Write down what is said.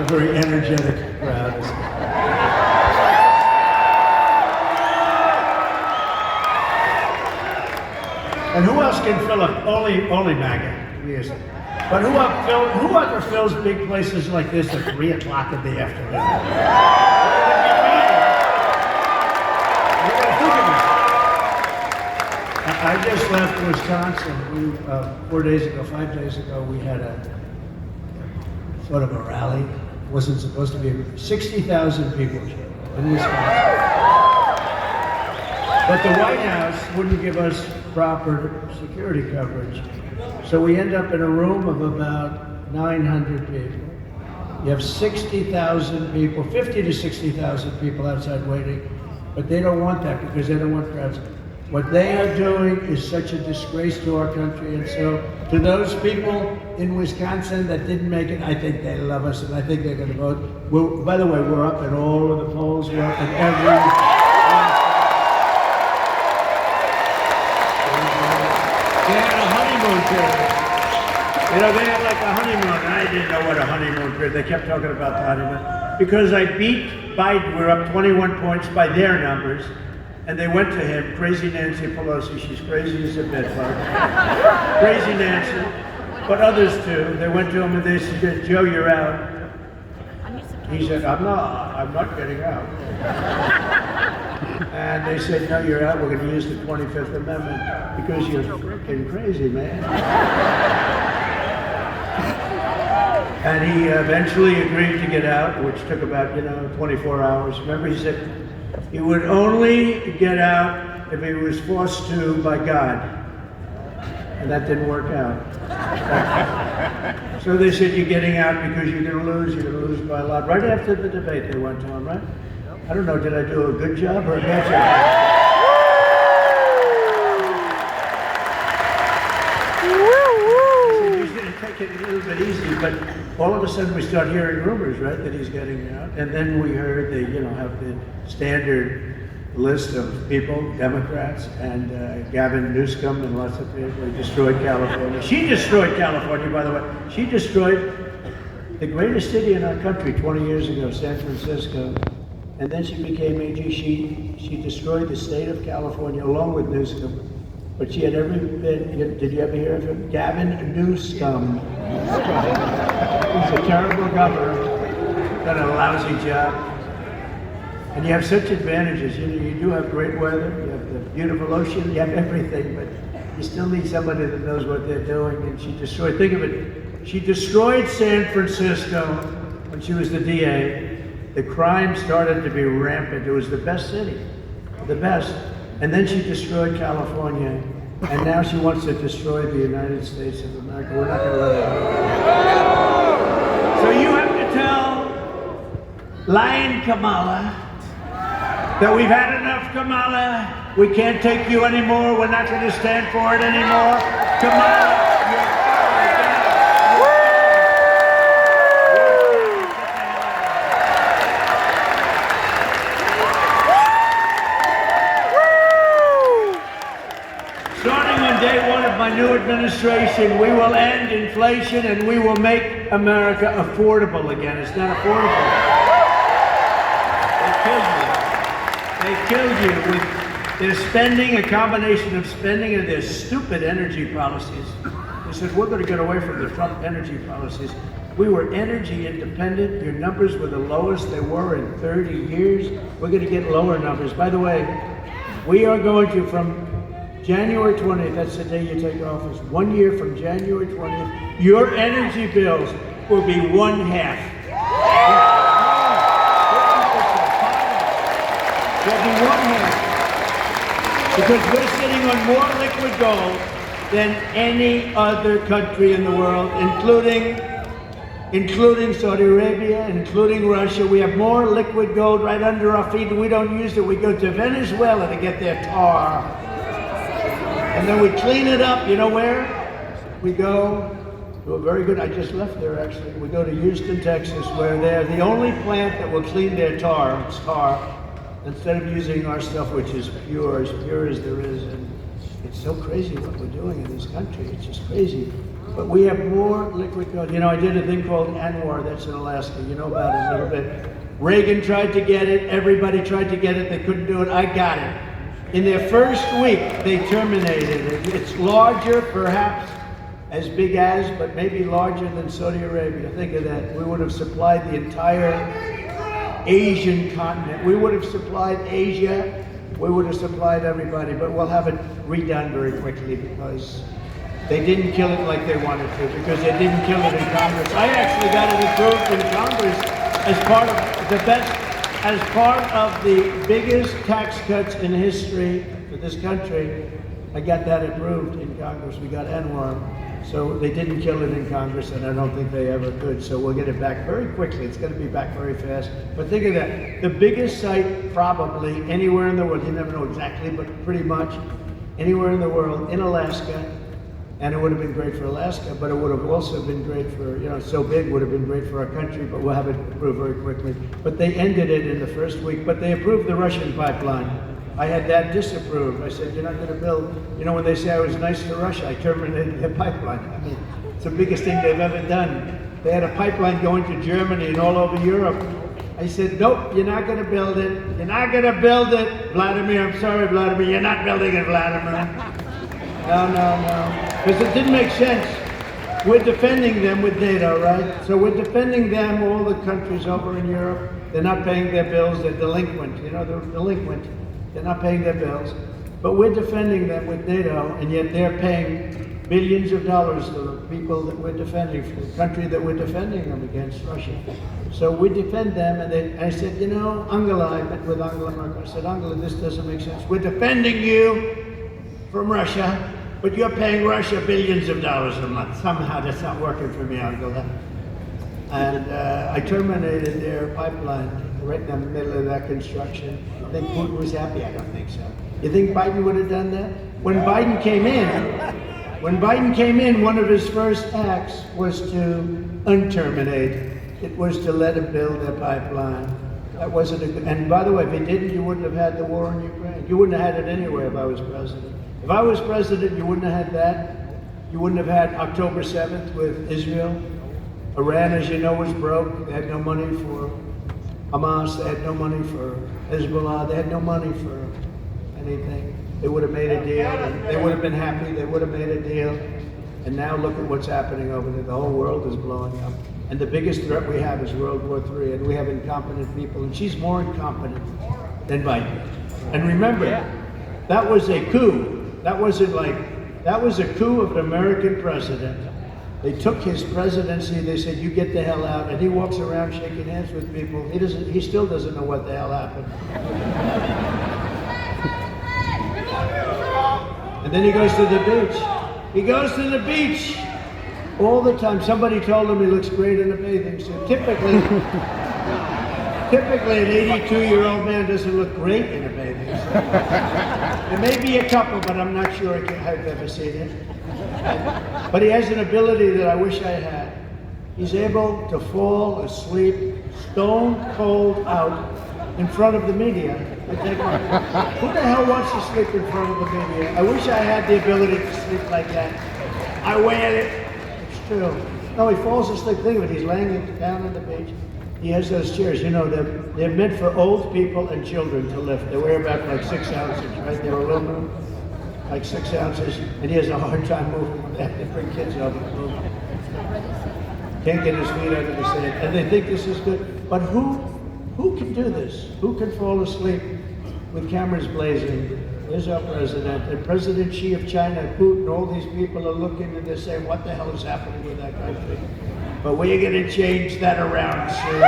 very energetic crowd. And who else can fill up? Only MAGA. Yes. But who other fills big places like this at 3 o'clock in the afternoon? I just left Wisconsin. 5 days ago, we had a sort of a rally. It wasn't supposed to be. 60,000 people in Wisconsin. But the White House wouldn't give us proper security coverage. So we end up in a room of about 900 people. You have 60,000 people, 50 to 60,000 people outside waiting, but they don't want that because they don't want crowds. What they are doing is such a disgrace to our country, and so to those people in Wisconsin that didn't make it, I think they love us, and I think they're going to vote. By the way, we're up in all of the polls. We're up in every... They had a honeymoon period. You know, they had like a honeymoon. I didn't know what a honeymoon period. They kept talking about the honeymoon. Because I beat Biden, we're up 21 points by their numbers. And they went to him, crazy Nancy Pelosi, she's crazy as a bedbug. Crazy Nancy, but others too. They went to him and they said, Joe, you're out. He said, I'm not getting out. And they said, no, you're out, we're going to use the 25th Amendment because you're freaking crazy, man. And he eventually agreed to get out, which took about, 24 hours. Remember, he said he would only get out if he was forced to by God. And that didn't work out. So they said, you're getting out because you're going to lose by a lot. Right after the debate, they went to him, right? I don't know, did I do a good job or a bad job? He's going to take it a little bit easy, but all of a sudden we start hearing rumors, right, that he's getting out. And then we heard they, have the standard list of people, Democrats, and Gavin Newsom and lots of people. He destroyed California. She destroyed California, by the way. She destroyed the greatest city in our country 20 years ago, San Francisco. And then she became AG. She destroyed the state of California along with Newsom. But she had every bit, did you ever hear of him? Gavin Newsom. He's a terrible governor, done a lousy job. And you have such advantages. You do have great weather, you have the beautiful ocean, you have everything, but you still need somebody that knows what they're doing. And she destroyed, think of it, she destroyed San Francisco when she was the DA. The crime started to be rampant. It was the best city, the best. And then she destroyed California, and now she wants to destroy the United States of America. We're not going to let her. So you have to tell lying Kamala that we've had enough, Kamala. We can't take you anymore. We're not going to stand for it anymore. Kamala, you're new administration, we will end inflation and we will make America affordable again. It's not affordable. They killed you with their spending, a combination of spending and their stupid energy policies. They said, we're going to get away from the Trump energy policies. We were energy independent. Your numbers were the lowest they were in 30 years. We're going to get lower numbers. By the way, we are going to, from January 20th, that's the day you take office. 1 year from January 20th, your energy bills will be 1/2. They'll be 1/2. Because we're sitting on more liquid gold than any other country in the world, including Saudi Arabia, including Russia. We have more liquid gold right under our feet and we don't use it. We go to Venezuela to get their tar. And then we clean it up, you know where? We go to a very good, I just left there actually. We go to Houston, Texas, where they're the only plant that will clean their tar, it's tar, instead of using our stuff, which is pure as there is. And it's so crazy what we're doing in this country. It's just crazy. But we have more liquid gold. You know, I did a thing called Anwar, that's in Alaska. You know about it a little bit. Reagan tried to get it, everybody tried to get it, they couldn't do it, I got it. In their first week, they terminated it. It's larger, perhaps as big as, but maybe larger than Saudi Arabia. Think of that. We would have supplied the entire Asian continent. We would have supplied Asia, we would have supplied everybody, but we'll have it redone very quickly because they didn't kill it like they wanted to, because they didn't kill it in Congress. I actually got it approved in Congress as part of the best, as part of the biggest tax cuts in history for this country. I got that approved in Congress. We got Anwar. So they didn't kill it in Congress, and I don't think they ever could. So we'll get it back very quickly. It's going to be back very fast. But think of that. The biggest site probably anywhere in the world, you never know exactly, but pretty much anywhere in the world, in Alaska. And it would have been great for Alaska, but it would have also been great for, you know, so big would have been great for our country, but we'll have it approved very quickly. But they ended it in the first week, but they approved the Russian pipeline. I had that disapproved. I said, you're not going to build, you know, when they say I was nice to Russia, I terminated the pipeline. I mean, it's the biggest thing they've ever done. They had a pipeline going to Germany and all over Europe. I said, nope, you're not going to build it. You're not going to build it. Vladimir, I'm sorry, Vladimir, you're not building it, Vladimir. No. Because it didn't make sense. We're defending them with NATO, right? So we're defending them, all the countries over in Europe. They're not paying their bills, they're delinquent. You know, they're delinquent. They're not paying their bills. But we're defending them with NATO, and yet they're paying billions of dollars to the people that we're defending, for the country that we're defending them against, Russia. So we defend them, and I said, you know, Angela, I met with Angela Merkel. I said, Angela, this doesn't make sense. We're defending you from Russia, but you're paying Russia billions of dollars a month. Somehow that's not working for me, Angela. And I terminated their pipeline right in the middle of that construction. I think Putin was happy? I don't think so. You think Biden would have done that? When Biden came in, one of his first acts was to unterminate. It was to let him build their pipeline. That wasn't a good, and by the way, if he didn't, you wouldn't have had the war in Ukraine. You wouldn't have had it anyway if I was president. If I was president, you wouldn't have had that. You wouldn't have had October 7th with Israel. Iran, as you know, was broke. They had no money for Hamas. They had no money for Hezbollah. They had no money for anything. They would have made a deal. They would have been happy. They would have made a deal. And now look at what's happening over there. The whole world is blowing up. And the biggest threat we have is World War III. And we have incompetent people. And she's more incompetent than Biden. And remember, that was a coup. That was a coup of an American president. They took his presidency, they said, you get the hell out, and he walks around shaking hands with people. He still doesn't know what the hell happened. And then he goes to the beach. He goes to the beach all the time. Somebody told him he looks great in a bathing suit. Typically an 82-year-old man doesn't look great in a bathing suit. There may be a couple, but I'm not sure I've ever seen it. But he has an ability that I wish I had. He's able to fall asleep stone cold out in front of the media. I think, who the hell wants to sleep in front of the media? I wish I had the ability to sleep like that. I wear it. It's true. No, he falls asleep. Think of it. He's laying down on the beach. He has those chairs. You know, they're meant for old people and children to lift. They weigh about like 6 ounces, right? They're aluminum, like 6 ounces. And he has a hard time moving. They have to bring kids over to move. Can't get his feet out of the sand. And they think this is good. But who can do this? Who can fall asleep with cameras blazing? There's our president. And President Xi of China, Putin, all these people are looking and they're saying, what the hell is happening with that country? But we're going to change that around soon.